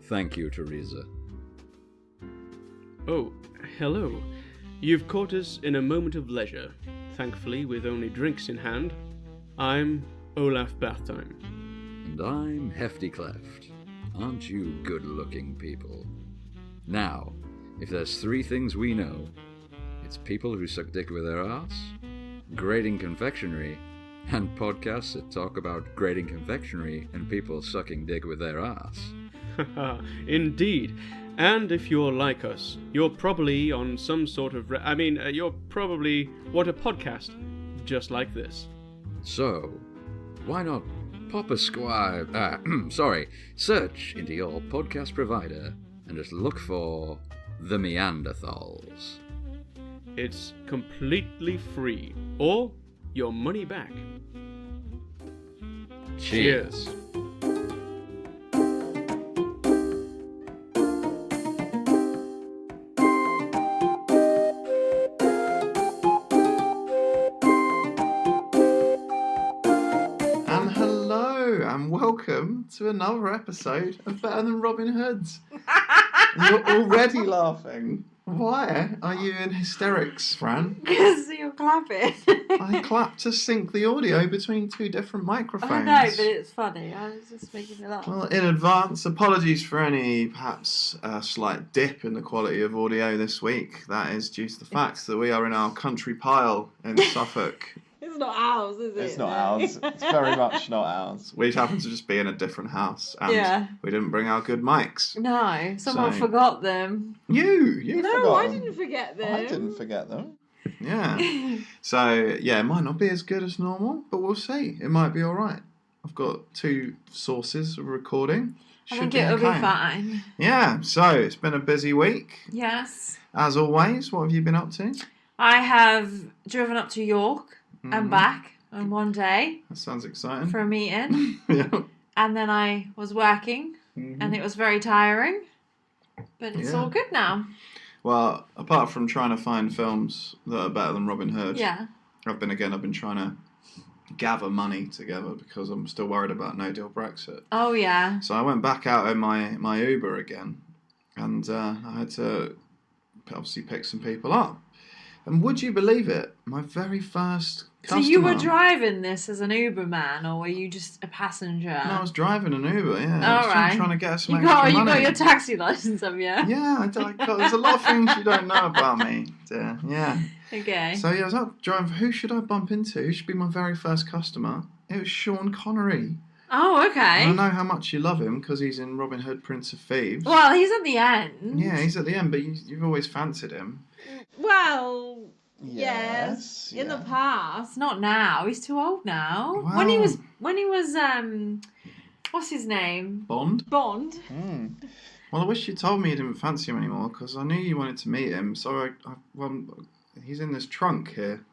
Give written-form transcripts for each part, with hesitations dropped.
Thank you, Teresa. Oh, hello. You've caught us in a moment of leisure, thankfully with only drinks in hand. I'm Olaf Bathtime. And I'm Hefty Cleft. Aren't you good-looking people? Now, if there's three things we know, it's people who suck dick with their arse, grading confectionery, and podcasts that talk about grading confectionery and people sucking dick with their arse. Indeed. And if you're like us, you're probably on some sort of... you're probably what a podcast just like this. So, why not pop a search into your podcast provider and just look for The Meanderthals. It's completely free, or your money back. Cheers. Welcome to another episode of Better Than Robin Hood's. You're already laughing. Why are you in hysterics, Fran? Because you're clapping. I clapped to sync the audio between two different microphones. I know, but it's funny. I was just making it up. Well, in advance, apologies for any perhaps slight dip in the quality of audio this week. That is due to the fact that we are in our country pile in Suffolk. It's not ours, is it? It's not ours. It's very much not ours. We happen to just be in a different house, and we didn't bring our good mics. No, someone forgot them. You No, forgot I them. didn't forget them. I didn't forget them. Yeah. So, it might not be as good as normal, but we'll see. It might be all right. I've got two sources of recording. I think it'll be fine. Yeah, so it's been a busy week. Yes. As always, what have you been up to? I have driven up to York and back on one day. That sounds exciting. For a meeting. Yeah. And then I was working, and it was very tiring. But it's all good now. Well, apart from trying to find films that are better than Robin Hood, I've been trying to gather money together because I'm still worried about no deal Brexit. Oh yeah. So I went back out in my Uber again, and I had to obviously pick some people up. And would you believe it? My very first customer... So you were driving this as an Uber man, or were you just a passenger? No, I was driving an Uber, yeah. All I was trying to get us some you extra money. You got your taxi license, have you? Yeah, there's a lot of things you don't know about me. Yeah. Okay. So I was out driving. Who should I bump into? Who should be my very first customer? It was Sean Connery. Oh, okay. And I know how much you love him because he's in Robin Hood, Prince of Thieves. Well, he's at the end. Yeah, he's at the end, but you've always fancied him. Well, yes. In the past, not now. He's too old now. Well, when he was, what's his name? Bond. Bond. Well, I wish you told me you didn't fancy him anymore because I knew you wanted to meet him. So he's in this trunk here.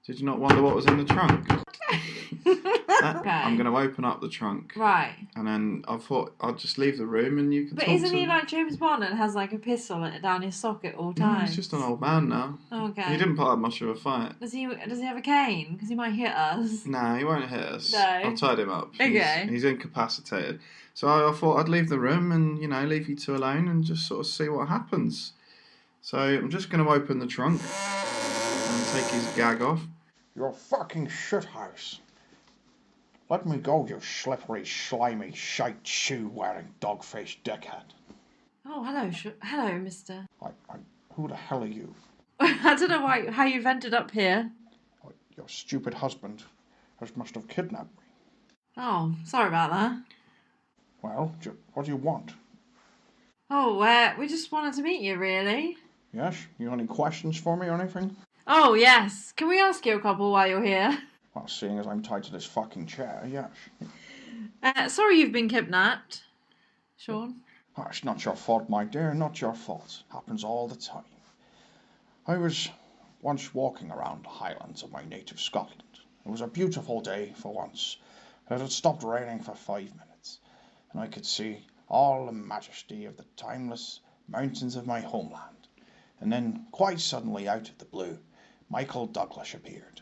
Did you not wonder what was in the trunk? Okay. I'm going to open up the trunk. Right. And then I thought I'd just leave the room and you can talk to him. But isn't he like James Bond and has like a pistol down his socket all No, times? he's just an old man now. Okay. He didn't put up much of a fight. Does he have a cane? Because he might hit us. No, he won't hit us. No. I've tied him up. Okay. He's incapacitated. So I thought I'd leave the room and, leave you two alone and just sort of see what happens. So I'm just going to open the trunk and take his gag off. You're a fucking shithouse. Let me go, you slippery, slimy, shite, shoe-wearing, dog-faced dickhead. Oh, hello, mister. Who the hell are you? I don't know how you've ended up here. Your stupid husband must have kidnapped me. Oh, sorry about that. Well, what do you want? Oh, we just wanted to meet you, really. Yes? You got any questions for me or anything? Oh, yes. Can we ask you a couple while you're here? Well, seeing as I'm tied to this fucking chair, yes. Sorry you've been kidnapped, Sean. Oh, it's not your fault, my dear, not your fault. Happens all the time. I was once walking around the highlands of my native Scotland. It was a beautiful day for once. It had stopped raining for 5 minutes, and I could see all the majesty of the timeless mountains of my homeland. And then, quite suddenly out of the blue, Michael Douglas appeared.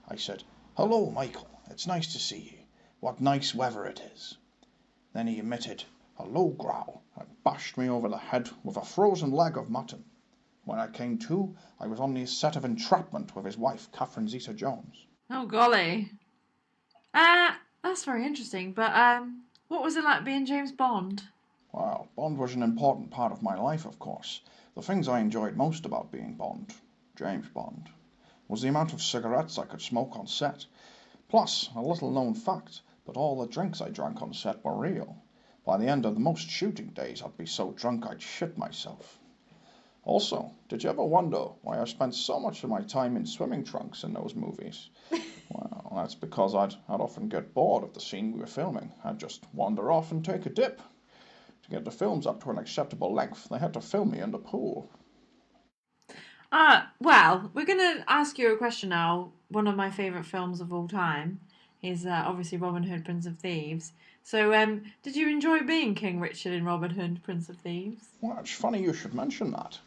I said, "Hello, Michael. It's nice to see you. What nice weather it is." Then he emitted a low growl, and bashed me over the head with a frozen leg of mutton. When I came to, I was on the set of Entrapment with his wife, Catherine Zeta-Jones. Oh, golly. That's very interesting, but what was it like being James Bond? Well, Bond was an important part of my life, of course. The things I enjoyed most about being Bond, James Bond, was the amount of cigarettes I could smoke on set. Plus, a little-known fact, but all the drinks I drank on set were real. By the end of the most shooting days, I'd be so drunk I'd shit myself. Also, did you ever wonder why I spent so much of my time in swimming trunks in those movies? Well, that's because I'd often get bored of the scene we were filming. I'd just wander off and take a dip. To get the films up to an acceptable length, they had to film me in the pool. Well, we're going to ask you a question now. One of my favourite films of all time is obviously Robin Hood, Prince of Thieves. So, did you enjoy being King Richard in Robin Hood, Prince of Thieves? Well, it's funny you should mention that.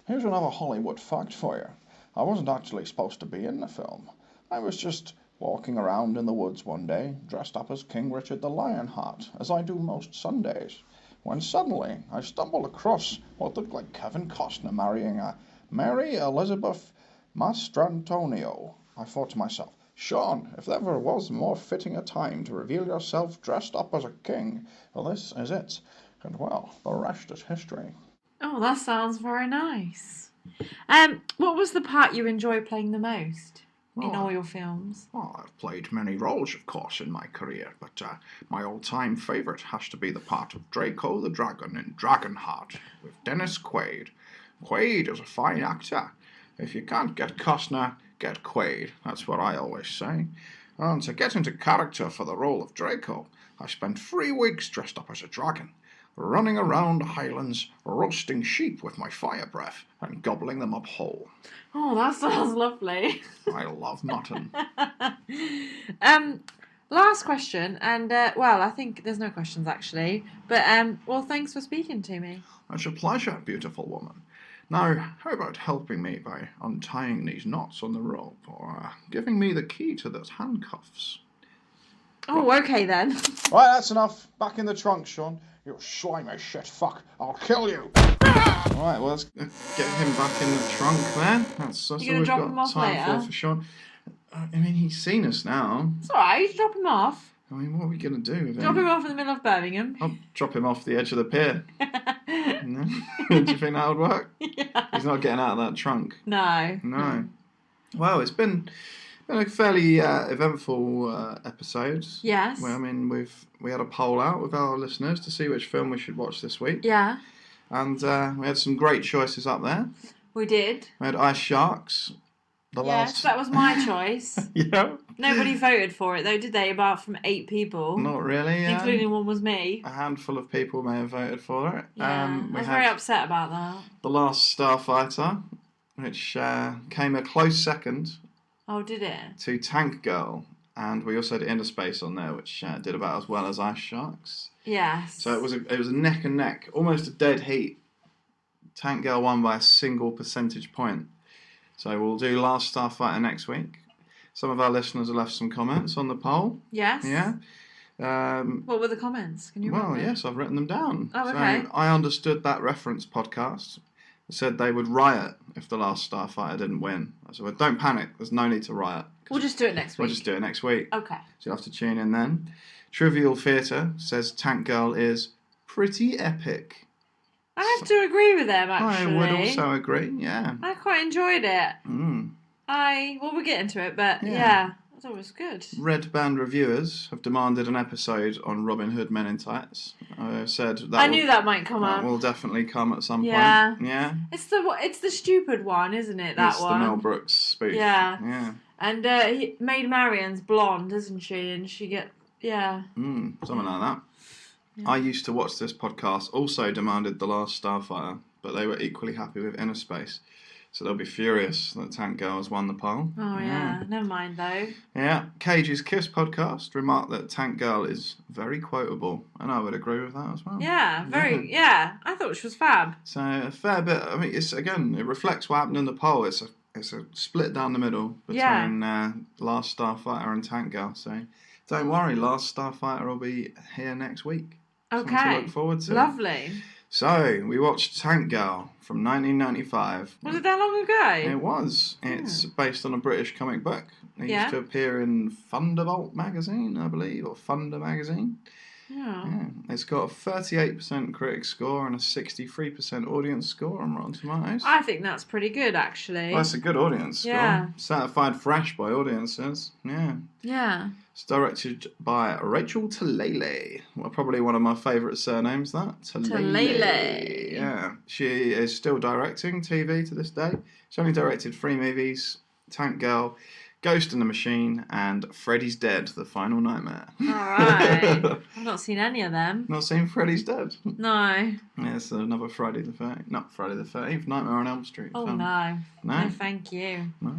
Here's another Hollywood fact for you. I wasn't actually supposed to be in the film. I was just walking around in the woods one day, dressed up as King Richard the Lionheart, as I do most Sundays, when suddenly I stumbled across what looked like Kevin Costner marrying a Mary Elizabeth Mastrantonio. I thought to myself, Sean, if there ever was more fitting a time to reveal yourself dressed up as a king, well, this is it. And well, the rest is history. Oh, that sounds very nice. What was the part you enjoyed playing the most in all your films? Well, I've played many roles, of course, in my career, but my all-time favourite has to be the part of Draco the Dragon in Dragonheart with Dennis Quaid. Quaid is a fine actor. If you can't get Costner, get Quaid. That's what I always say. And to get into character for the role of Draco, I spent 3 weeks dressed up as a dragon, running around the Highlands, roasting sheep with my fire breath and gobbling them up whole. Oh, that sounds lovely. I love mutton. Last question, and well, I think there's no questions actually, but well, thanks for speaking to me. It's a pleasure, beautiful woman. Now, how about helping me by untying these knots on the rope, or giving me the key to those handcuffs? Oh, okay then. Right, that's enough. Back in the trunk, Sean. You slimy shit fuck. I'll kill you. Right, well, let's get him back in the trunk then. That's all we've got time for Sean. I mean, he's seen us now. It's alright, you drop him off. I mean, what are we going to do with him? Drop him off in the middle of Birmingham. I'll drop him off the edge of the pier. No? Do you think that would work? Yeah. He's not getting out of that trunk. No. Well, it's been a fairly eventful episode. Yes. Well, I mean, we had a poll out with our listeners to see which film we should watch this week. Yeah. And we had some great choices up there. We did. We had Ice Sharks. Yes, that was my choice. Yeah. Nobody voted for it though, did they? Apart from 8 people. Not really. Including one was me. A handful of people may have voted for it. Yeah, I was very upset about that. The Last Starfighter, which came a close second. Oh, did it? To Tank Girl. And we also had Inner Space on there, which did about as well as Ice Sharks. Yes. So it was a neck and neck, almost a dead heat. Tank Girl won by a single percentage point. So we'll do Last Starfighter next week. Some of our listeners have left some comments on the poll. Yes. Yeah. What were the comments? Can you remember? Well, yes, I've written them down. Oh, okay. So I understood that reference podcast. It said they would riot if The Last Starfighter didn't win. I said, well, don't panic. There's no need to riot. We'll just do it next week. We'll just do it next week. Okay. So you'll have to tune in then. Trivial Theatre says Tank Girl is pretty epic. I have to agree with them, actually. I would also agree, yeah. I quite enjoyed it. Well, we'll get into it, but yeah, I thought it was good. Red Band reviewers have demanded an episode on Robin Hood Men in Tights. I said that I knew that might come up. That will definitely come at some point. Yeah. It's the stupid one, isn't it? That it's one. It's the Mel Brooks spoof. Yeah. And Maid Marian's blonde, isn't she? And she something like that. Yeah. I used to watch this podcast, also demanded The Last Starfighter, but they were equally happy with Inner Space. So they'll be furious that Tank Girl has won the poll. Oh, yeah. Never mind, though. Yeah. Cage's Kiss podcast remarked that Tank Girl is very quotable, and I would agree with that as well. Yeah, I thought she was fab. So a fair bit. I mean, it reflects what happened in the poll. It's a split down the middle between Last Starfighter and Tank Girl. So don't worry, Last Starfighter will be here next week. Something to Okay. look forward to. Lovely. So, we watched Tank Girl from 1995. Was it that long ago? It was. It's based on a British comic book. It Yeah. used to appear in Thunderbolt magazine, I believe, or Thunder magazine. Yeah. Yeah. It's got a 38% critic score and a 63% audience score on Rotten Tomatoes. I think that's pretty good, actually. Well, that's a good audience score. Yeah. Certified fresh by audiences. Yeah. Yeah. It's directed by Rachel Talalay. Well, probably one of my favourite surnames, that. Talalay. Yeah. She is still directing TV to this day. She's only directed 3 movies: Tank Girl, Ghost in the Machine, and Freddy's Dead, The Final Nightmare. Alright. I've not seen any of them. Not seen Freddy's Dead? No. Yeah, it's another Friday the 13th. Not Friday the 13th, Nightmare on Elm Street. Oh, film. no. No? No, thank you. No.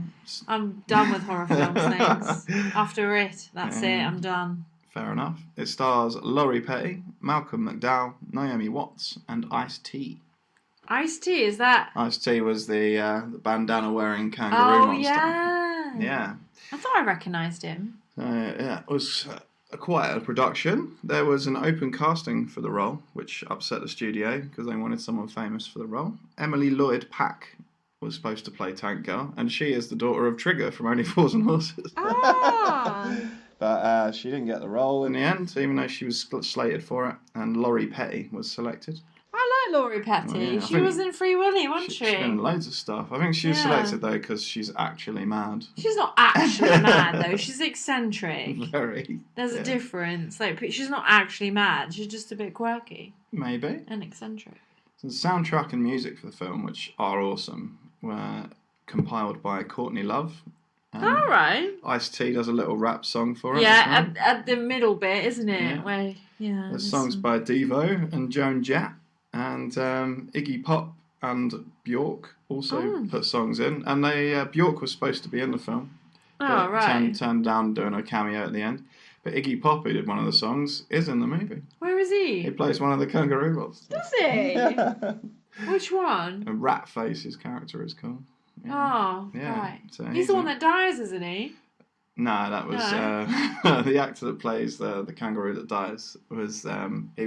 I'm done with horror films, thanks. After it, that's it, I'm done. Fair enough. It stars Laurie Petty, Malcolm McDowell, Naomi Watts, and Ice-T. Ice-T, is that... Ice-T was the bandana-wearing kangaroo monster. Yeah. Yeah. I thought I recognised him. Yeah, it was quite a production. There was an open casting for the role, which upset the studio because they wanted someone famous for the role. Emily Lloyd Pack was supposed to play Tank Girl, and she is the daughter of Trigger from Only Fools and Horses. Ah. But she didn't get the role in the end, even though she was slated for it, and Laurie Petty was selected. I like Laurie Petty. Oh, yeah, I she think was in Free Willy, wasn't she? She's been in loads of stuff. I think she was Yeah. selected, though, because she's actually mad. She's not actually mad, though. She's eccentric. Very. There's yeah. a difference. Like, she's not actually mad. She's just a bit quirky Maybe. and eccentric. The soundtrack and music for the film, which are awesome, were compiled by Courtney Love. All right. Ice-T does a little rap song for it. Yeah, as well. at the middle bit, isn't it? Yeah. Where, yeah. There's songs by Devo and Joan Jett, and Iggy Pop and Bjork also put songs in. And Bjork was supposed to be in the film. Oh, but right. Turned down doing a cameo at the end. But Iggy Pop, who did one of the songs, is in the movie. Where is He he? plays one of the kangaroo monsters. Does he? Which one? And Ratface, his character is called. Yeah. Oh, Yeah, right. so He's the one in- that dies, isn't he? No, that was No. the actor that plays the kangaroo that dies. He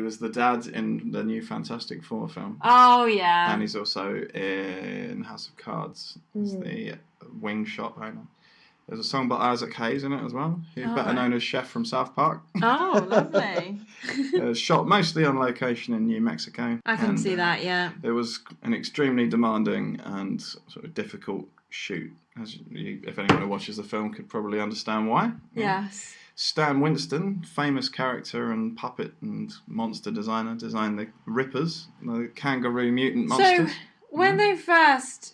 was the dad in the new Fantastic Four film, Oh, yeah. and he's also in House of Cards as the wing shop owner. There's a song by Isaac Hayes in it as well, who's Oh, better right. known as Chef from South Park. Oh, lovely. It was shot mostly on location in New Mexico. I can and, see that, yeah. It was an extremely demanding and sort of difficult shoot. If anyone who watches the film could probably understand why. Yes. Stan Winston, famous character and puppet and monster designer, designed the Rippers, the kangaroo mutant monsters. So, when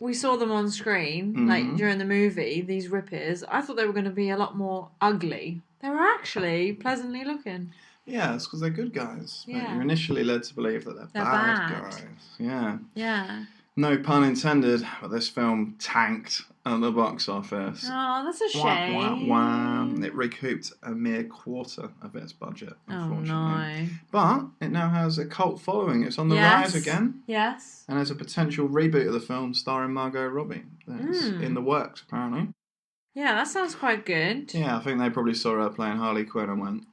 we saw them on screen, like during the movie, these Rippers, I thought they were going to be a lot more ugly. They were actually pleasantly looking. Yeah, it's because they're good guys. But Yeah. you're initially led to believe that they're bad guys. Yeah. Yeah. No pun intended, but this film tanked at the box office. Oh, that's a Wah, shame. wah, wah. It recouped a mere quarter of its budget, Oh, unfortunately. no. But it now has a cult following. It's on the Yes. rise again. Yes. And there's a potential reboot of the film starring Margot Robbie. That's in the works, apparently. Yeah, that sounds quite good. Yeah, I think they probably saw her playing Harley Quinn and went,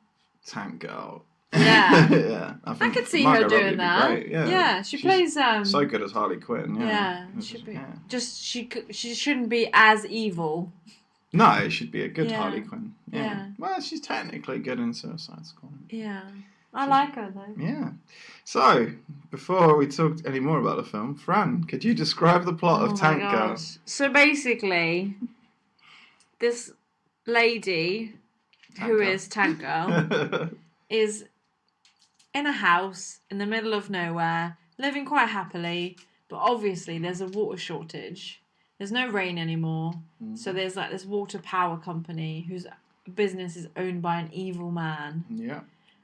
Tank Girl. Yeah. Yeah. I think could see Margot her Robbie doing would be that. great, Yeah. Yeah, she She's plays so good as Harley Quinn. Yeah. Yeah, It's should be. yeah. Just she shouldn't be as evil. No, it should be a good Yeah. Harley Quinn. Yeah. Yeah. Well, she's technically good in Suicide Squad. Yeah, I like her though. Yeah. So, before we talk any more about the film, Fran, could you describe the plot of Tank Girl? So basically, this lady who Girl. is Tank Girl is in a house in the middle of nowhere, living quite happily, but obviously there's a water shortage. There's no rain anymore, so there's like this water power company whose business is owned by an evil man. Yeah.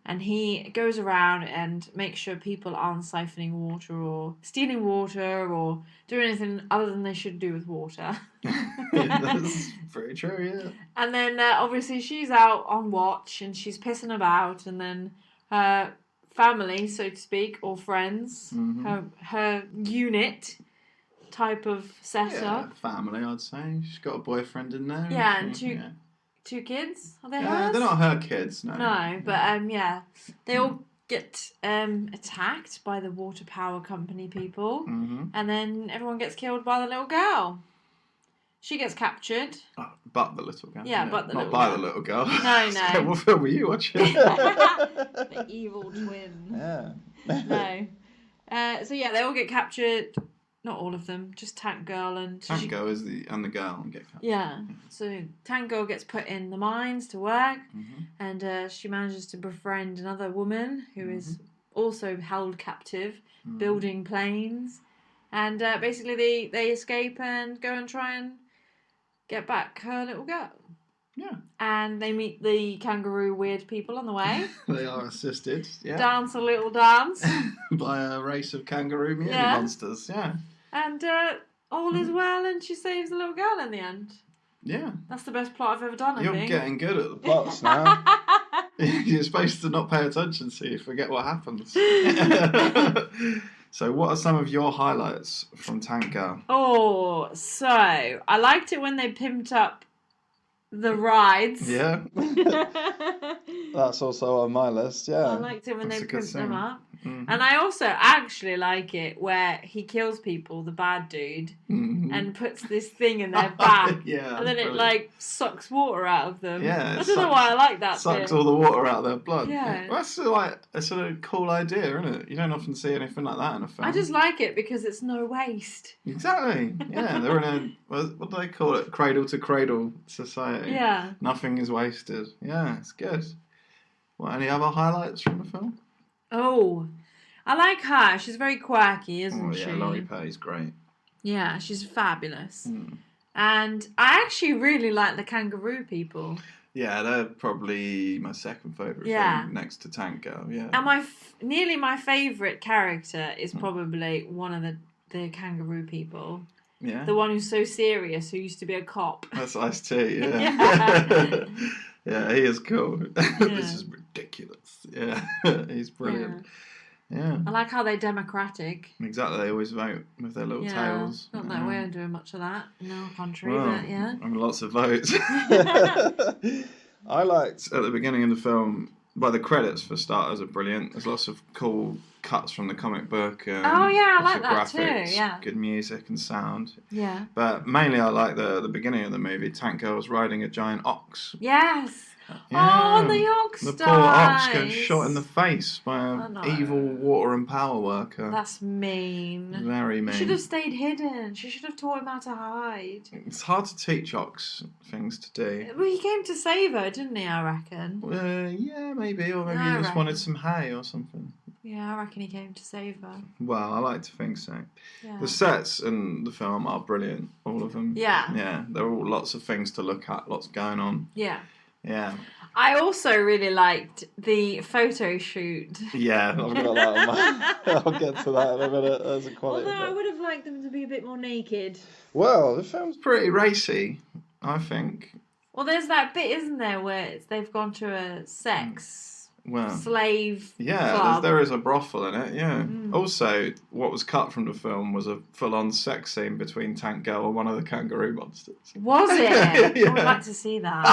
And he goes around and makes sure people aren't siphoning water or stealing water or doing anything other than they should do with water. That's very true, yeah. And then obviously she's out on watch and she's pissing about, and then her family, so to speak, or friends, her unit type of Yeah, setup. family, I'd say. She's got a boyfriend in there. Yeah, and she- two kids. Are they Yeah, hers? they're not her kids, no. No, but yeah, they all get attacked by the water power company people, and then everyone gets killed by the little girl. She gets captured. Oh, but the little girl. Yeah, but the not little by girl. the little girl. No. What film were you watching? The evil twin. Yeah. No. So yeah, they all get captured. Not all of them, just Tank Girl and... Tank Girl is the girl and get captured. Yeah, so Tank Girl gets put in the mines to work, and she manages to befriend another woman who is also held captive, building planes, and basically they escape and go and try and get back her little girl. Yeah. And they meet the kangaroo weird people on the way. They are assisted, yeah. Dance a little dance. By a race of kangaroo monsters, yeah. And all is well, and she saves the little girl in the end. Yeah. That's the best plot I've ever done, I You're think. getting good at the Plots now. You're supposed to not pay attention so you forget what happens. So what are some of your highlights from Tank Girl? Oh, so I liked it when they pimped up the rides. Yeah. That's also on my list, yeah. I liked it when That's they a good pimped them scene. up. And I also actually like it where he kills people, the bad dude, and puts this thing in their back. Yeah. And then it brilliant. like sucks water out of them. Yeah, I it don't know sucks- why I like that sucks bit. all the water out of their blood. Yeah. Well, that's like a sort of cool idea, isn't it? You don't often see anything like that in a film. I just like it because it's no waste. Exactly. Yeah, they're in a what do they call it? Cradle to cradle society. Yeah. Nothing is wasted. Yeah, it's good. What, any other highlights from the film? Oh, I like her. She's very quirky, isn't Oh she? yeah, Laurie Pay's great. Yeah, she's fabulous. And I actually really like the kangaroo people. Yeah, they're probably my second favourite Yeah. film next to Tank Girl. Yeah. And nearly my favourite character is probably one of the kangaroo people. Yeah. The one who's so serious, who used to be a cop. That's Ice T. Yeah. Yeah. Yeah, he is cool. This is ridiculous. Yeah, he's brilliant. Yeah. I like how they're democratic. Exactly, they always vote with their little tails. Not that we're doing much of that in our country, Well, but yeah. I mean, lots of votes. I liked... At the beginning of the film, well, the credits for starters are brilliant. There's lots of cool cuts from the comic book. And Oh, yeah, I lots like of that too, graphics, yeah. Good music and sound. Yeah. But mainly I like the beginning of the movie. Tank Girl's riding a giant ox. Yes. Yeah. Oh, the ox The dies. poor ox gets shot in the face by I an know. evil water and power worker. That's mean. Very She mean. should have stayed hidden. She should have taught him how to hide. It's hard to teach ox things to do. Well, he came to save her, didn't he, I reckon? Yeah, maybe. Or maybe I he just wanted reckon. some hay or something. Yeah, I reckon he came to save her. Well, I like to think so. Yeah. The sets in the film are brilliant, all of them. Yeah. Yeah, there are all lots of things to look at, lots going on. Yeah. Yeah. I also really liked the photo shoot. Yeah. I've got that on my... I'll get to that in a minute. There's a quality. Although I would have liked them to be a bit more naked. Well, the film's... It's pretty racy, I think. Well, there's that bit, isn't there, where they've gone to a sex Well, slave yeah, club. there is a brothel in it, yeah. Also, what was cut from the film was a full-on sex scene between Tank Girl and one of the kangaroo monsters. Was it? Yeah. I would like to see that.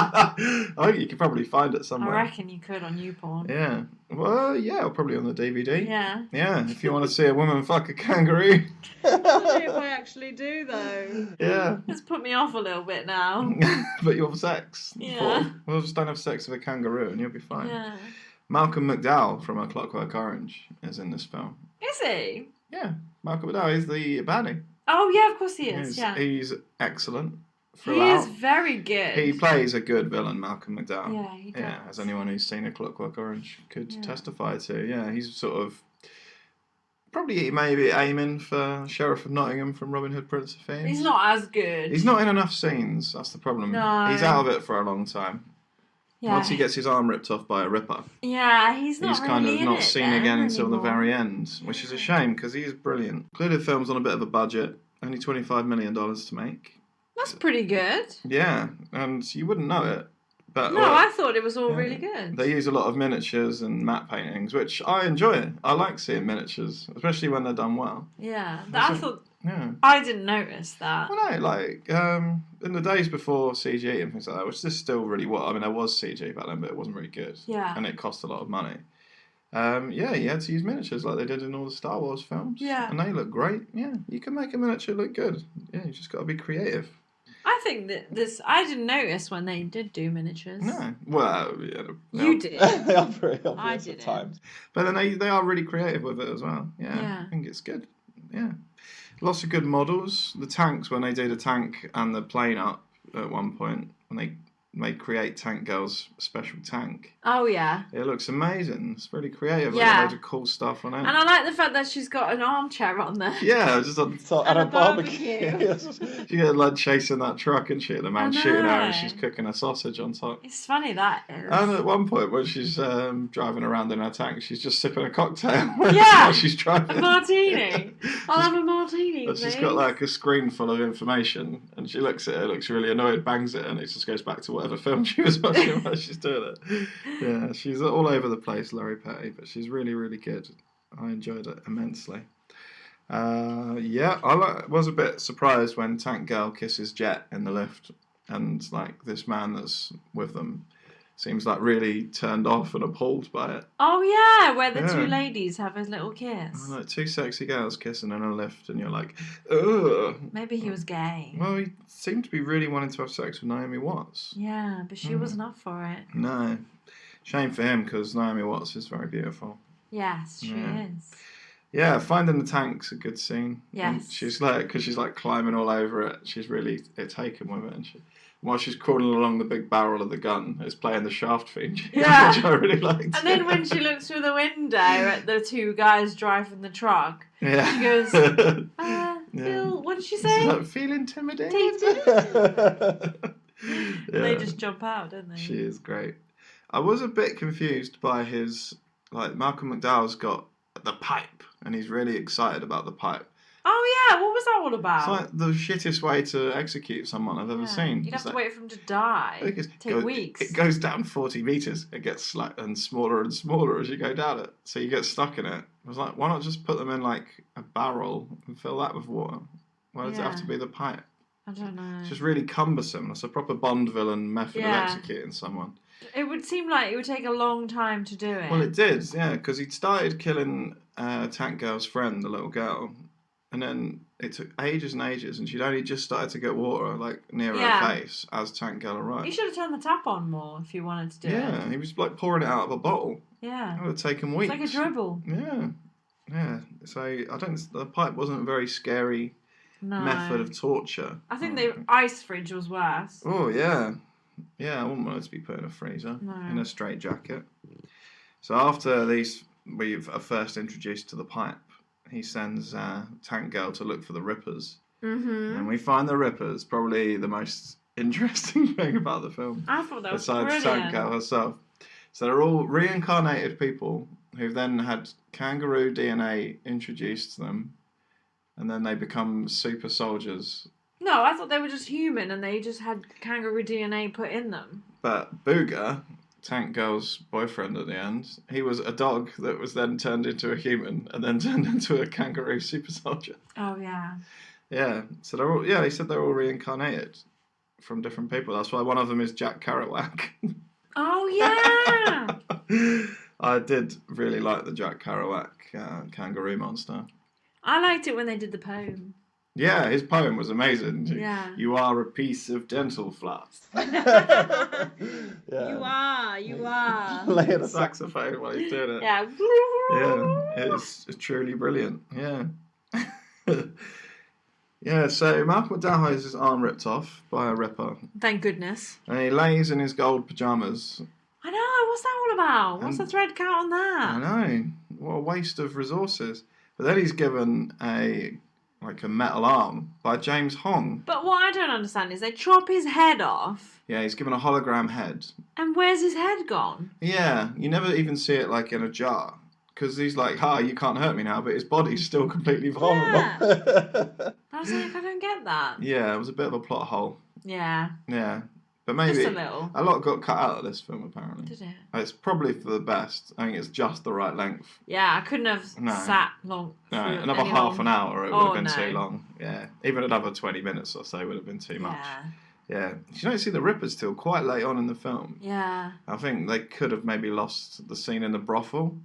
I think you could probably find it I somewhere. reckon you could on YouPorn. Yeah. Well, yeah, probably on the DVD. Yeah. Yeah, if you want to see a woman fuck a kangaroo. I don't know if I actually do, though. Yeah. It's put me off a little bit now. But you'll have sex. Yeah. Well, just don't have sex with a kangaroo and you'll be fine. Yeah. Malcolm McDowell from A Clockwork Orange is in this film. Is he? Yeah, Malcolm McDowell, he's the baddie. Oh, yeah, of course he is. He's excellent He throughout. is very good. He plays a good villain, Malcolm McDowell. Yeah, he does. Yeah, as anyone who's seen A Clockwork Orange could Yeah. testify to. Yeah, he's sort of probably maybe aiming for Sheriff of Nottingham from Robin Hood, Prince of Thieves. He's not as good. He's not in enough scenes. That's the problem. No. He's out of it for a long time. Yeah. Once he gets his arm ripped off by a ripper, Yeah, he's not he's kind really of in not it seen then again until the anymore. very end, which is a shame because he is brilliant. Clearly, the film's on a bit of a budget, only $25 million to make. That's pretty good. Yeah, and you wouldn't know it. But No, I thought it was all yeah. really good. They use a lot of miniatures and matte paintings, which I enjoy. I like seeing miniatures, especially when they're done well. Yeah, That's I a- thought Yeah. I didn't notice that. Well, no, like, in the days before CG and things like that, which this still really was. I mean, there was CG back then, but it wasn't really good. Yeah. And it cost a lot of money. Yeah, you had to use miniatures like they did in all the Star Wars films. Yeah. And they look great. Yeah, you can make a miniature look good. Yeah, you just got to be creative. I think that I didn't notice when they did do miniatures. No. Well, yeah. You did. They are very obvious I at didn't. times. But then they are really creative with it as well. Yeah, Yeah. I think it's good. Yeah. Lots of good models. The tanks, when they do the tank and the plane up at one point, when they create Tank Girl's special tank, Oh, yeah. it looks amazing. It's really creative. Yeah. Like, loads of cool stuff on it. And I like the fact that she's got an armchair on there. Yeah, just on. So, And and a a barbecue. barbecue. She got like chasing that truck and shit. The man I shooting her know. and she's cooking a sausage on top. It's funny, that is. And at one point when she's driving around in her tank, she's just sipping a cocktail Yeah. while she's driving. A martini. I'll have a martini, And please. she's got like a screen full of information, and she looks at it, looks really annoyed, bangs it, and it just goes back to whatever film she was watching while she's doing it. Yeah, she's all over the place, Laurie Petty, but she's really, really good. I enjoyed it immensely. Yeah, I was a bit surprised when Tank Girl kisses Jet in the lift, and like this man that's with them seems like really turned off and appalled by it. Oh, yeah, where the Yeah. two ladies have a little kiss. Like two sexy girls kissing in a lift, and you're like, ugh. Maybe he was gay. Well, he seemed to be really wanting to have sex with Naomi Watts. Yeah, but she wasn't up for it. No. Shame for him, because Naomi Watts is very beautiful. Yes, she Yeah. is. Yeah, finding the tank's a good scene. And Yes. she's like, because she's like climbing all over it. She's really taken with it. And while she's crawling along the big barrel of the gun, it's playing the Shaft theme, Yeah. which I really liked. And then when she looks through the window at the two guys driving the truck, yeah. she goes, Yeah. Phil, what did she She's say? like, feel intimidated? They Yeah. just jump out, don't they? She is great. I was a bit confused by his, like, Malcolm McDowell's got the pipe, and he's really excited about the pipe. Oh, yeah, what was that all about? It's like the shittest way to execute someone I've ever Yeah, seen. You'd have It's to like- wait for him to die. I think Take weeks. It goes down 40 metres. It gets and smaller and smaller as you go down it. So you get stuck in it. I was like, why not just put them in like a barrel and fill that with water? Why does it have Yeah. to be the pipe? I don't know. It's just really cumbersome. That's a proper Bond villain method Yeah. of executing someone. It would seem like it would take a long time to do it. Well, it did, yeah, because he'd started killing Tank Girl's friend, the little girl, and then it took ages and ages, and she'd only just started to get water like near Yeah. her face as Tank Girl You arrived. should have turned the tap on more if you wanted to do Yeah, it. he was like pouring it out of a bottle. Yeah. It would have taken It's weeks. like a dribble. Yeah, yeah. So the pipe wasn't a very scary No. method of torture. I think the ice fridge was worse. Oh yeah, yeah. I wouldn't want her to be put in a freezer No. in a straitjacket. So after we are first introduced to the pipe, he sends Tank Girl to look for the Rippers, Mm-hmm. and we find the Rippers probably the most interesting thing about the film, I thought that was besides brilliant. Tank Girl herself. So they're all reincarnated people who've then had kangaroo DNA introduced to them, and then they become super soldiers. No, I thought they were just human and they just had kangaroo DNA put in them. But Booger, Tank Girl's boyfriend at the end, he was a dog that was then turned into a human and then turned into a kangaroo super soldier. Oh, yeah. Yeah, so they're all, he said they're all reincarnated from different people. That's why one of them is Jack Kerouac. Oh, yeah. I did really like the Jack Kerouac kangaroo monster. I liked it when they did the poem. Yeah, his poem was amazing. Yeah. You are a piece of dental floss. Yeah. You are. Playing a Saxophone while he's doing it. Yeah. Yeah, it's truly brilliant. Yeah. Yeah, so Malcolm McDowell has his arm ripped off by a ripper, Thank goodness. and he lays in his gold pyjamas. I know, what's that all about? What's the And- thread count on that? I know, what a waste of resources. But then he's given a metal arm by James Hong. But what I don't understand is they chop his head off, Yeah, he's given a hologram head. and where's his head gone? Yeah, you never even see it like in a jar. Because he's like, you can't hurt me now, but his body's still completely vulnerable. Yeah. I was like, I don't get that. Yeah, it was a bit of a plot hole. Yeah, Yeah. But maybe just a little. a lot got cut out of this film, apparently. Did it? It's probably for the best. I think it's just the right length. Yeah, I couldn't have No. sat long. No, through another any half an long- hour, it would Oh, have been no. too long. Yeah, even another 20 minutes or so would have been too much. Yeah, Yeah, you don't see the Rippers till quite late on in the film. yeah. I think they could have maybe lost the scene in the brothel.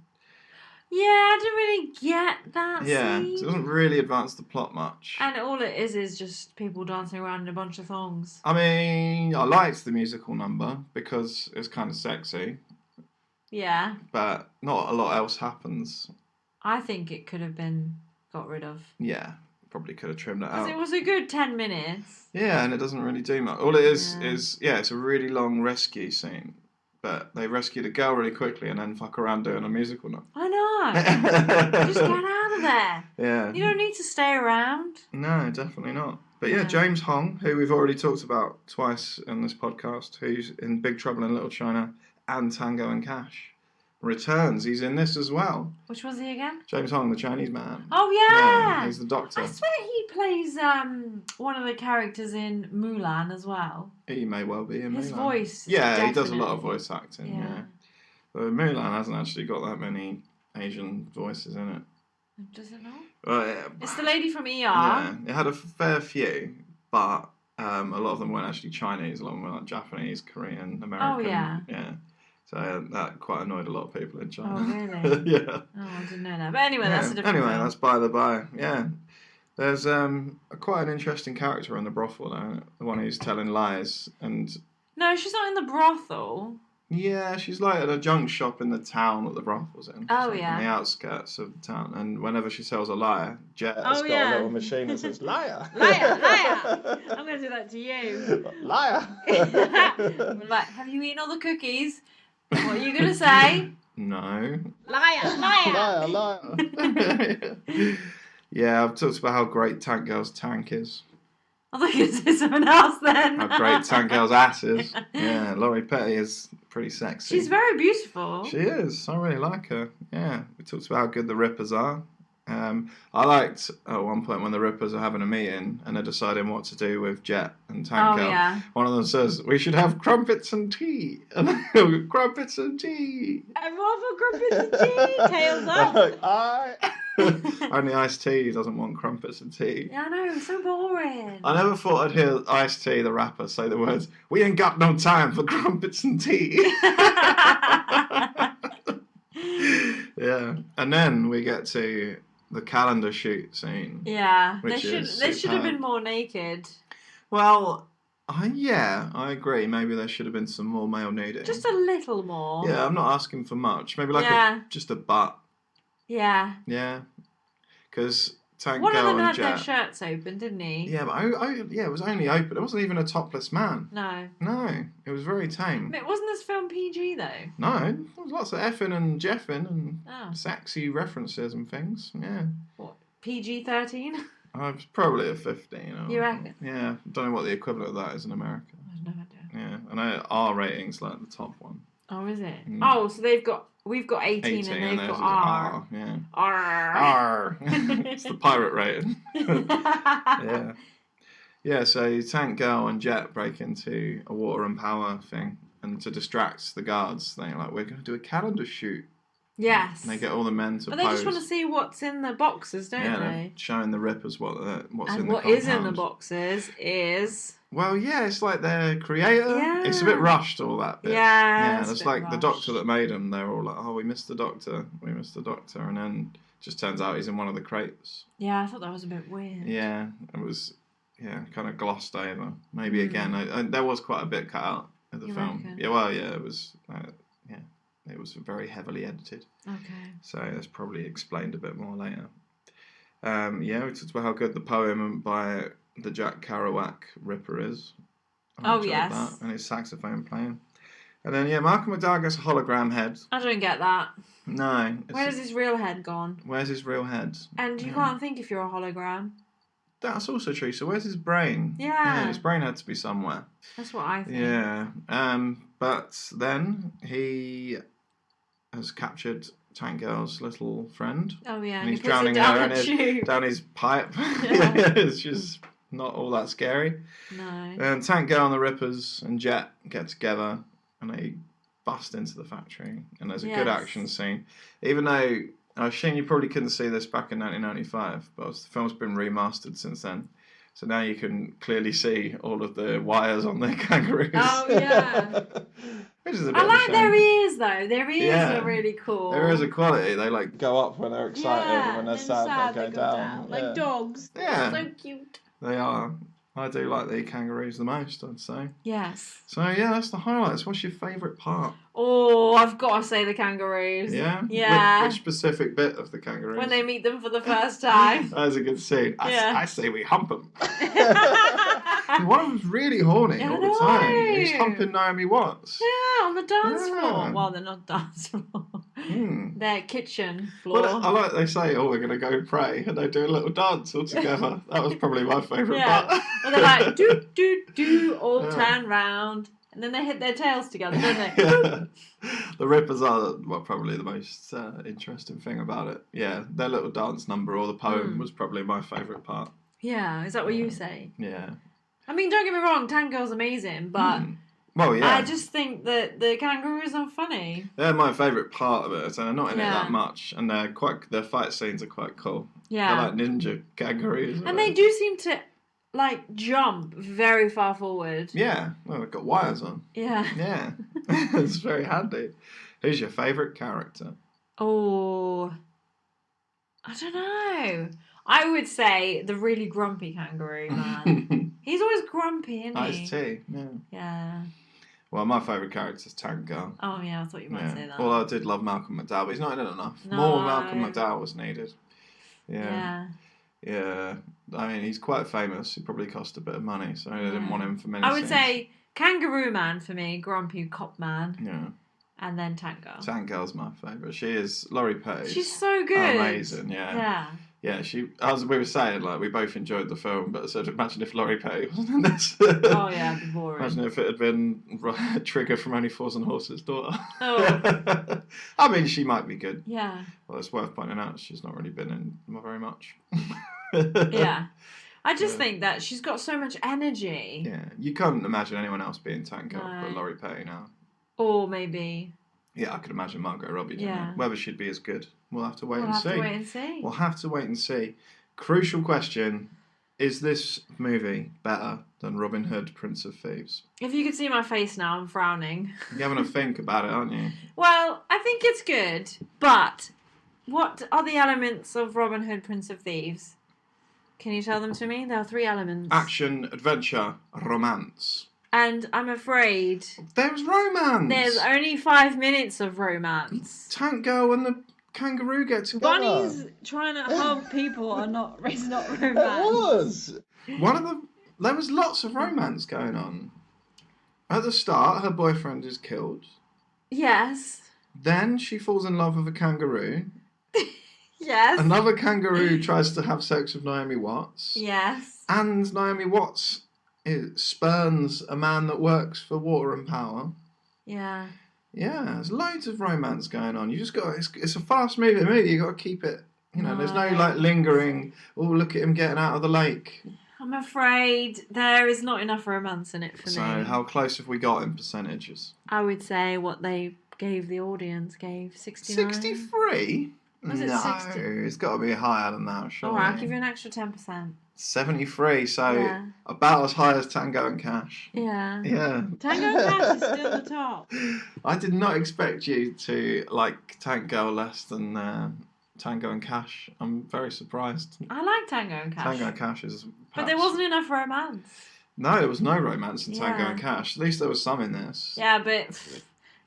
Yeah, I didn't really get that Yeah, scene. so it doesn't really advance the plot much. And all it is just people dancing around in a bunch of thongs. I mean, I liked the musical number because it's kind of sexy, Yeah. but not a lot else happens. I think it could have been got rid of. Yeah, probably could have trimmed that Because out. it was a good 10 minutes. Yeah, and it doesn't really do much. All it is, it's a really long rescue scene. But they rescue the girl really quickly and then fuck around doing a musical number. I know. Just get out of there. Yeah. You don't need to stay around. No, definitely not. But yeah, Yeah. James Hong, who we've already talked about twice in this podcast, who's in Big Trouble in Little China and Tango and Cash, returns. He's in this as well. Which was he again? James Hong, the Chinese man. Oh, yeah. He's the doctor. I swear he plays one of the characters in Mulan as well. He may well be in His Mulan. voice. Yeah, he does a lot of definitely- voice acting, Yeah. yeah. But Mulan hasn't actually got that many Asian voices in it. Does it not? Well, It's the lady from ER. yeah, it had a fair few, but a lot of them weren't actually Chinese. A lot of them were like Japanese, Korean, American. yeah. So that quite annoyed a lot of people in China. Oh, really? yeah. Oh, I didn't know that. But anyway, that's a different Anyway, film. that's by the by. Yeah. There's quite an interesting character in the brothel, though. The one who's telling lies. And No, she's not in the brothel. yeah, she's like at a junk shop in the town that the brothel's in. Oh, Like yeah. on the outskirts of the town. And whenever she sells a lie, Jet has Oh, got yeah. a little machine that says, liar. Liar! I'm going to do that to you. Liar. I'm like, have you eaten all the cookies? What are you going to say? No. Liar! Liar, liar. Yeah, I've talked about how great Tank Girl's tank is. I thought you were going to say something else then. How great Tank Girl's ass is. Yeah, Laurie Petty is pretty sexy. She's very beautiful. She is. I really like her. Yeah, we talked about how good the Rippers are. I liked at one point when the Rippers are having a meeting and they're deciding what to do with Jet and Tank Oh, Girl. yeah. One of them says, "We should have crumpets and tea." And they go, "Crumpets and tea." I'm off a crumpet and tea. Tails up. Only Iced Tea doesn't want crumpets and tea. Yeah, I know. It's so boring. I never thought I'd hear Ice T, the rapper, say the words, "We ain't got no time for crumpets and tea." Yeah. And then we get to the calendar shoot scene. Yeah. Which They is should have superb. been more naked. Well, I agree. Maybe there should have been some more male nudity. Just a little more. Yeah, I'm not asking for much. Maybe like just a butt. Yeah. Yeah. Because Tank One of Girl them and had their Jet. shirts open, didn't he? Yeah, but it was only open. It wasn't even a topless man. No. No, it was very tame. Wasn't this film PG though? No, there was lots of effing and jeffing and Oh. sexy references and things. Yeah. What? PG-13? I was probably a 15. Or, You reckon? Yeah. Don't know what the equivalent of that is in America. I have no idea. Yeah. I know R rating's like the top one. Oh, is it? Mm. Oh, so we've got 18, and they've theirs got is R. Yeah. R. R. It's the pirate rating. Yeah. Yeah, so Tank Girl and Jet break into a water and power thing. And to distract the guards, they're like, "We're going to do a calendar shoot." Yes. And they get all the men to But pose. they just want to see what's in the boxes, don't they're they? showing the Rippers what's And in the what is in the compound. boxes is... Well, yeah, it's like their creator. Yeah. It's a bit rushed, all that bit. Yeah, it's a it's bit like the rushed. doctor that made them. They're all like, "Oh, we missed the doctor. We missed the doctor." And then just turns out he's in one of the crates. Yeah, I thought that was a bit weird. Yeah, it was, kind of glossed over. Maybe Mm. again, there was quite a bit cut out of the You film. reckon? Yeah, well, yeah, it was, it was very heavily edited. Okay. So that's probably explained a bit more later. We talked about how good the poem by the Jack Kerouac Ripper is. I Oh, enjoyed yes. that, and his saxophone playing. And then, Malcolm McDowell gets a hologram head. I don't get that. No. Where's his real head gone? Where's his real head? And you can't think if you're a hologram. That's also true. So where's his brain? Yeah. His brain had to be somewhere. That's what I think. Yeah. But then he has captured Tank Girl's little friend. Oh, yeah. And he's he puts drowning it down her the tube. down his pipe. Yeah. It's just not all that scary. No. And Tank Girl and the Rippers and Jet get together and they bust into the factory. And there's a good Yes. action scene. Even though, Shane, you probably couldn't see this back in 1995, but the film's been remastered since then. So now you can clearly see all of the wires on the kangaroos. Oh, yeah. Which is a bit I of a like shame. their ears, though. Their ears Yeah. are really cool. There is a quality. They like go up when they're excited, and when they're and sad, they go down. Like Yeah. dogs. Yeah. So cute. They are. I do like the kangaroos the most, I'd say. Yes. So yeah, that's the highlights. What's your favourite part? Oh, I've got to say the kangaroos. Yeah? Yeah. Which specific bit of the kangaroos? When they meet them for the first time. That was a good scene. Yeah. I say we hump them. One of them's really horny Yeah, all the I time. know. He's humping Naomi Watts. Yeah, on the dance Yeah. floor. Well, they're not dance floor. Hmm. Their kitchen floor. Well, I like they say, oh, we're going to go pray, and they do a little dance all together. That was probably my favourite Yeah. part. And they're like, do, do, do, all Yeah. turn round. And then they hit their tails together, don't they? Yeah. The Rippers are probably the most interesting thing about it. Yeah, their little dance number or the poem was probably my favourite part. Yeah, is that what you say? Yeah. I mean, don't get me wrong, Tango's amazing, but Well, yeah. I just think that the kangaroos are funny. They're my favourite part of it, so they're not in it Yeah. that much, and their fight scenes are quite cool. Yeah. They're like ninja kangaroos. And they do seem to, like, jump very far forward. Yeah, well, they've got wires on. Yeah. Yeah, it's very handy. Who's your favourite character? Oh, I don't know. I would say the really grumpy kangaroo man. He's always grumpy, isn't he? Ice T. Yeah. Yeah. Well, my favourite character is Tank Girl. Oh, yeah, I thought you might say that. Although I did love Malcolm McDowell, but he's not in it enough. No. More Malcolm McDowell was needed. Yeah. Yeah. I mean, he's quite famous. He probably cost a bit of money, so they didn't want him for many I would scenes. say Kangaroo Man for me, grumpy cop man, Yeah. and then Tank Girl. Tank Girl's my favourite. She is Laurie Page. She's so good. Amazing, yeah. Yeah. Yeah, we were saying, like, we both enjoyed the film, but I said, imagine if Laurie Page wasn't in this. Oh, yeah, it'd be boring. Imagine if it had been Trigger from Only Fools and Horses' daughter. Oh. I mean, she might be good. Yeah. Well, it's worth pointing out she's not really been in very much. Yeah. I just Yeah. think that she's got so much energy. Yeah, you can't imagine anyone else being Tank Girl No. but Laurie Page now. Or maybe. Yeah, I could imagine Margot Robbie doing Yeah. it. Whether she'd be as good, we'll have to wait We'll and have see. to wait and see. We'll have to wait and see. Crucial question. Is this movie better than Robin Hood, Prince of Thieves? If you could see my face now, I'm frowning. You're having a think about it, aren't you? Well, I think it's good, but what are the elements of Robin Hood, Prince of Thieves? Can you tell them to me? There are 3 elements. Action, adventure, romance. And I'm afraid There's romance! there's only 5 minutes of romance. Tank Girl and the kangaroo get together. Bunnies trying to hug people are not. It's not It romance. was. There was lots of romance going on. At the start, her boyfriend is killed. Yes. Then she falls in love with a kangaroo. Yes. Another kangaroo tries to have sex with Naomi Watts. Yes. And Naomi Watts spurns a man that works for Water and Power. Yeah. Yeah, there's loads of romance going on. You just got it's a fast moving movie. You got to keep it. You know, there's no No. like lingering. Oh, look at him getting out of the lake. I'm afraid there is not enough romance in it for So me. how close have we got in percentages? I would say what they gave the audience gave 69. 63? Was it no, 60? it's got to be higher than that, surely. Alright, I'll give you an extra 10%. 73, so Yeah. about as high as Tango and Cash. Yeah. Yeah. Tango and Cash is still the top. I did not expect you to like Tango less than Tango and Cash. I'm very surprised. I like Tango and Cash. Tango and Cash is But there wasn't enough romance. No, there was no romance in Tango Yeah. and Cash. At least there was some in this. Yeah, but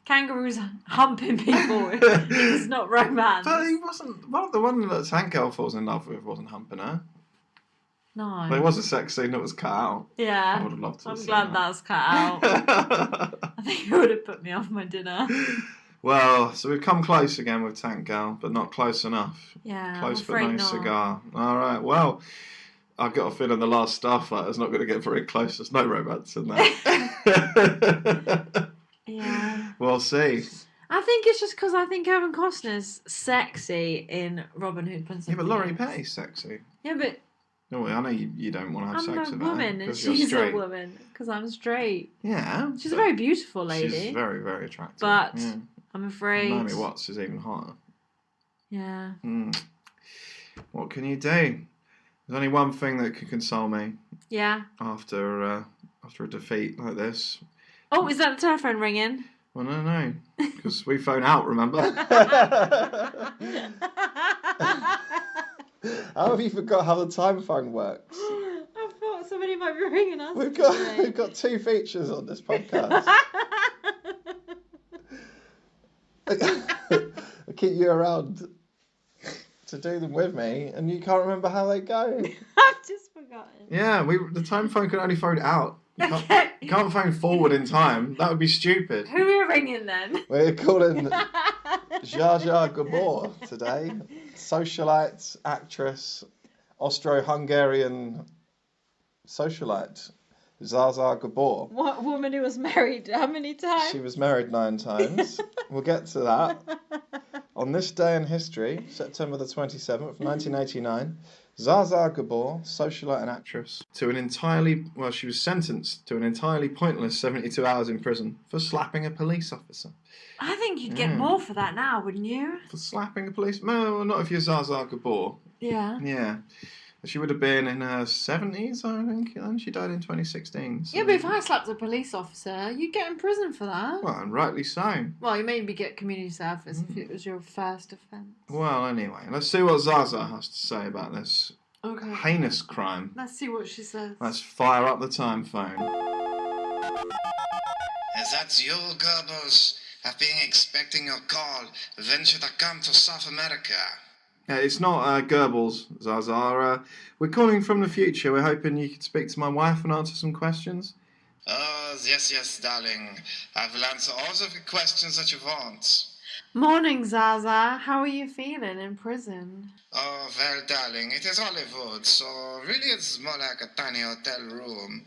kangaroos humping people is not romance. But he wasn't. Well, the one that Tango falls in love with wasn't humping her. No. There was a sex scene that was cut out. I Yeah. would have loved to have I'm seen glad that. that's cut out. I think it would have put me off my dinner. Well, so we've come close again with Tank Girl, but not close enough. Yeah. Close I'm but afraid no not. cigar. All right, well, I've got a feeling the last Starfighter's not going to get very close. There's no romance in that. Yeah. We'll see. I think it's just because I think Kevin Costner's sexy in Robin Hood, Prince of Yeah, but Laurie Thieves. Petty's sexy. Yeah, but No, I know you don't want to have I'm sex a with her woman and because you're she's a straight. woman because I'm straight. Yeah. She's a but very beautiful lady. She's very, very attractive. But yeah. I'm afraid. Naomi Watts is even hotter. Yeah. What can you do? There's only one thing that can console me Yeah. after a defeat like this. Oh, is that the telephone ringing? Well, no, because we phone out, remember? How have you forgot how the time phone works? I thought somebody might be ringing us. We've got two features on this podcast. I keep you around to do them with me, and you can't remember how they go. I've just forgotten. Yeah, the time phone can only phone out. You can't phone forward in time. That would be stupid. Who are we ringing then? We're calling Zsa Zsa Gabor today. Socialite, actress, Austro-Hungarian socialite. Zsa Zsa Gabor. What woman who was married how many times? She was married 9 times. We'll get to that. On this day in history, September the 27th, 1989, Zsa Zsa Gabor, socialite and actress, she was sentenced to an entirely pointless 72 hours in prison for slapping a police officer. I think you'd get more for that now, wouldn't you? For slapping a police? No, not if you're Zsa Zsa Gabor. Yeah. Yeah. She would have been in her 70s, I think, and she died in 2016. So. Yeah, but if I slapped a police officer, you'd get in prison for that. Well, and rightly so. Well, you maybe get community service if it was your first offence. Well, anyway, let's see what Zsa Zsa has to say about this Okay. heinous crime. Let's see what she says. Let's fire up the time phone. That's you, Goebbels. I've been expecting your call. When should I come to South America? It's not Goebbels, Zsa Zsa. We're calling from the future. We're hoping you could speak to my wife and answer some questions. Oh, yes, darling. I will answer all of the questions that you want. Morning, Zsa Zsa. How are you feeling in prison? Oh, well, darling, it is Hollywood, so really it's more like a tiny hotel room.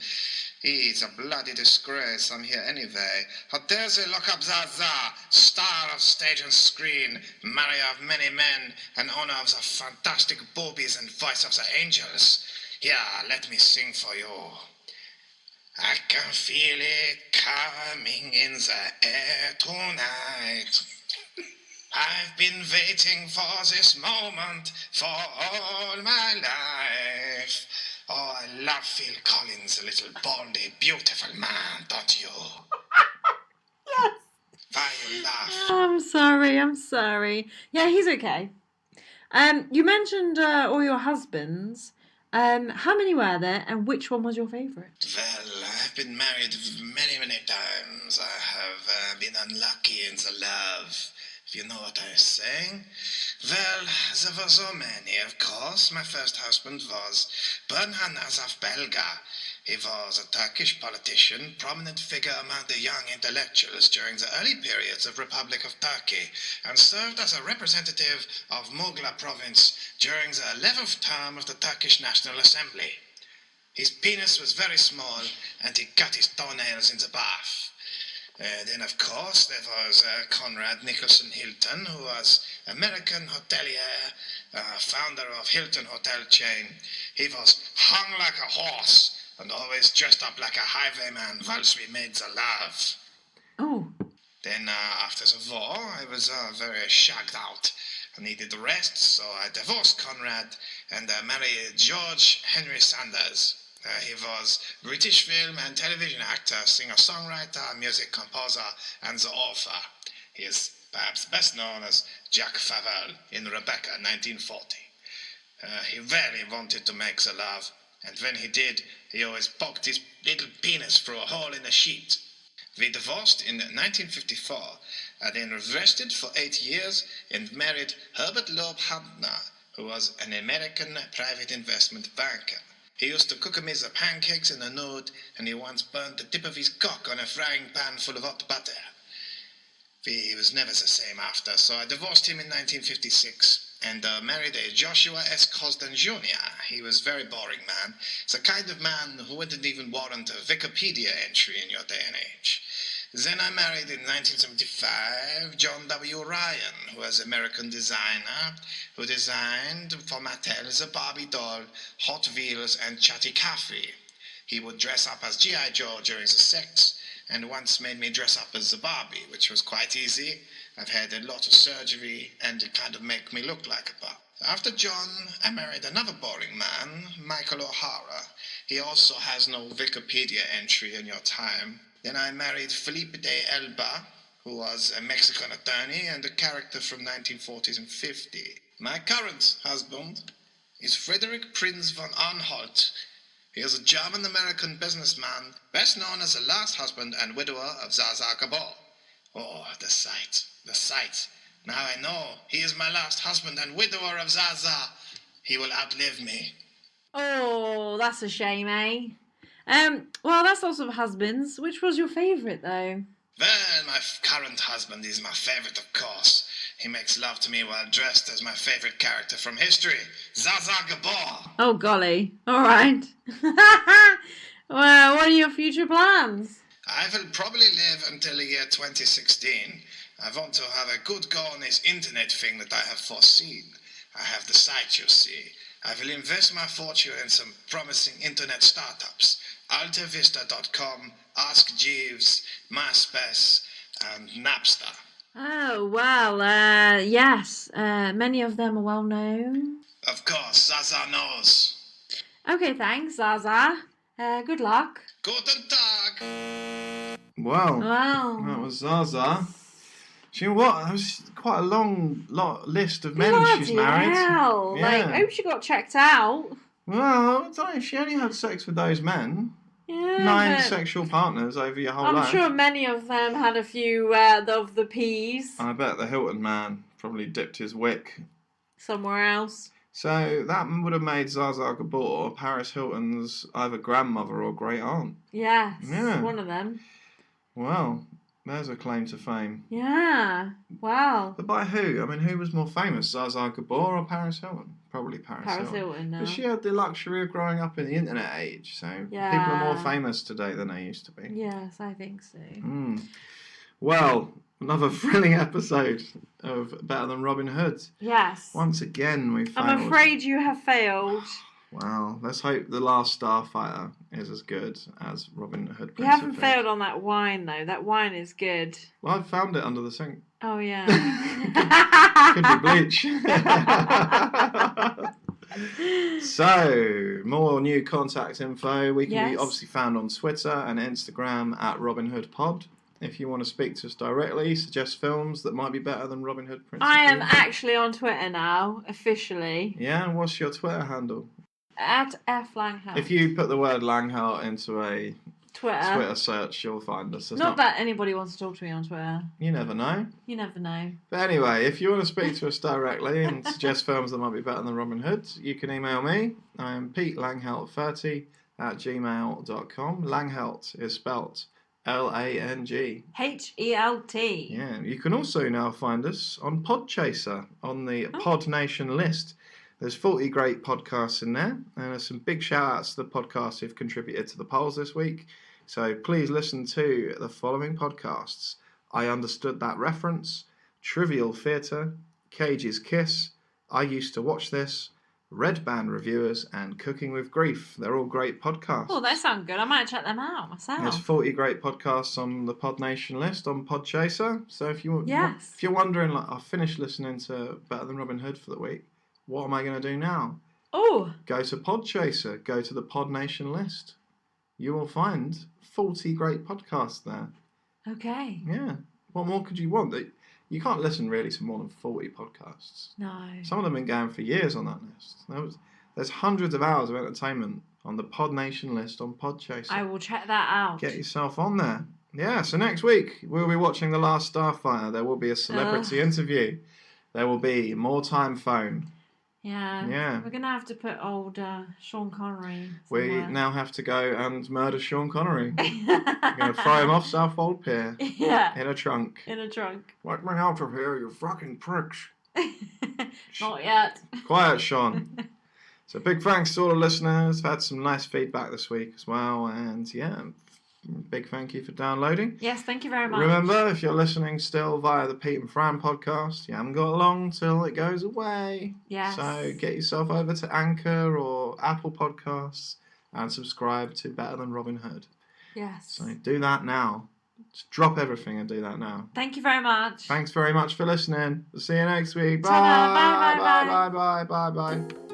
It's a bloody disgrace I'm here anyway. How dare they lock up Zsa Zsa, star of stage and screen, marrier of many men, and owner of the fantastic boobies and voice of the angels. Here, let me sing for you. I can feel it coming in the air tonight. I've been waiting for this moment for all my life. Oh, I love Phil Collins, a little baldy, beautiful man, don't you? Yes. Why you laugh? I'm sorry. Yeah, he's okay. You mentioned all your husbands. How many were there, and which one was your favourite? Well, I've been married many times. I have been unlucky in the love. If you know what I'm saying. Well, there were so many, of course. My first husband was Bernhard Azaf Belga. He was a Turkish politician, prominent figure among the young intellectuals during the early periods of Republic of Turkey, and served as a representative of Mughla province during the 11th term of the Turkish National Assembly. His penis was very small, and he cut his toenails in the bath. Then, of course, there was Conrad Nicholson Hilton, who was American hotelier, founder of Hilton Hotel chain. He was hung like a horse and always dressed up like a highwayman whilst we made the love. Oh. Then, after the war, I was very shagged out. I needed rest, so I divorced Conrad and married George Henry Sanders. He was British film and television actor, singer-songwriter, music composer, and the author. He is perhaps best known as Jack Favell in Rebecca, 1940. He really wanted to make the love, and when he did, he always poked his little penis through a hole in a sheet. We divorced in 1954, then rested for 8 years and married Herbert Loeb Hubner, who was an American private investment banker. He used to cook me the pancakes in the nude, and he once burned the tip of his cock on a frying pan full of hot butter. He was never the same after, so I divorced him in 1956 and married a Joshua S. Cosden Jr. He was a very boring man, the kind of man who wouldn't even warrant a Wikipedia entry in your day and age. Then I married in 1975 John W. Ryan, who was an American designer who designed for Mattel the Barbie doll, Hot Wheels, and Chatty Cathy. He would dress up as G.I. Joe during the sex, and once made me dress up as the Barbie, which was quite easy. I've had a lot of surgery, and it kind of make me look like a Barbie. After John, I married another boring man, Michael O'Hara. He also has no Wikipedia entry in your time. Then I married Felipe de Elba, who was a Mexican attorney and a character from 1940s and 50. My current husband is Frederick Prinz von Anhalt. He is a German-American businessman, best known as the last husband and widower of Zsa Zsa Gabor. Oh, the sight. Now I know he is my last husband and widower of Zsa Zsa. He will outlive me. Oh, that's a shame, eh? Well, that's lots of husbands. Which was your favourite, though? Well, my current husband is my favorite, of course. He makes love to me while dressed as my favorite character from history, Zsa Zsa Gabor. Oh, golly. All right. Well, what are your future plans? I will probably live until the year 2016. I want to have a good go on this internet thing that I have foreseen. I have the site, you see. I will invest my fortune in some promising internet startups. AltaVista.com, Ask Jeeves, MySpace, and Napster. Oh, well, yes. Many of them are well known. Of course, Zsa Zsa knows. Okay, thanks, Zsa Zsa. Good luck. Guten Tag. Wow. Wow. That was Zsa Zsa. Do you know what? That was quite a long list of men she's Bloody married. hell. Yeah. Like, I hope she got checked out. Well, I don't know. She only had sex with those men. Yeah, 9 but sexual partners over your whole I'm life. sure many of them had a few of the peas I bet the Hilton man probably dipped his wick. somewhere else. So that would have made Zsa Zsa Gabor Paris Hilton's either grandmother or great aunt. Yes, Yeah. one of them. Well, there's a claim to fame. Yeah, wow. But by who? I mean, who was more famous, Zsa Zsa Gabor or Paris Hilton? Probably Paris Hilton now. But she had the luxury of growing up in the internet age, so Yeah. people are more famous today than they used to be. Yes, I think so. Well, another thrilling episode of Better Than Robin Hood. Yes. Once again, we failed. I'm afraid you have failed. Well, let's hope The Last Starfighter is as good as Robin Hood. You Prince of haven't Thieves. failed on that wine, though. That wine is good. Well, I found it under the sink. Oh, yeah. Could be bleach. So, more new contact info. We can be Yes. obviously found on Twitter and Instagram at Robin Hood Pod. If you want to speak to us directly, suggest films that might be better than Robin Hood Prince of I am Thieves. actually on Twitter now, officially. Yeah, and what's your Twitter handle? At F Langhouse. If you put the word Langhart into a Twitter. Twitter search, you'll find us. It's Not that anybody wants to talk to me on Twitter. You never know. You never know. But anyway, if you want to speak to us directly and suggest films that might be better than Robin Hood, you can email me. I am PeteLanghelt30@gmail.com. Langhelt is spelt Lang. HELT. Yeah, you can also now find us on Podchaser on the Pod Nation list. There's 40 great podcasts in there, and there's some big shout outs to the podcasts who've contributed to the polls this week. So please listen to the following podcasts: I Understood That Reference, Trivial Theatre, Cage's Kiss, I Used to Watch This, Red Band Reviewers, and Cooking with Grief. They're all great podcasts. Oh, they sound good. I might check them out myself. There's 40 great podcasts on the Pod Nation list on Podchaser. So if you're wondering, like, I finished listening to Better Than Robin Hood for the week, what am I going to do now? Oh. Go to Podchaser. Go to the Pod Nation list. You will find 40 great podcasts there. Okay. Yeah. What more could you want? You can't listen really to more than 40 podcasts. No. Some of them have been going for years on that list. There's hundreds of hours of entertainment on the Pod Nation list on Podchaser. I will check that out. Get yourself on there. Yeah, so next week we'll be watching The Last Starfighter. There will be a celebrity interview. There will be more time phone. Yeah. We're going to have to put old Sean Connery We somewhere. now have to go and murder Sean Connery. We're going to throw him off Southwold Pier. Yeah. In a trunk. In a trunk. Let me out of here, you fucking pricks. Not yet. Quiet, Sean. So big thanks to all the listeners. I've had some nice feedback this week as well. And yeah, big thank you for downloading. Yes, thank you very much. Remember, if you're listening still via the Pete and Fran podcast, you haven't got long till it goes away. Yes. So get yourself over to Anchor or Apple Podcasts and subscribe to Better Than Robin Hood. Yes. So do that now. Just drop everything and do that now. Thank you very much. Thanks very much for listening. See you next week. Bye. Ta-da. Bye, bye, Bye. Bye. Bye. Bye. Bye.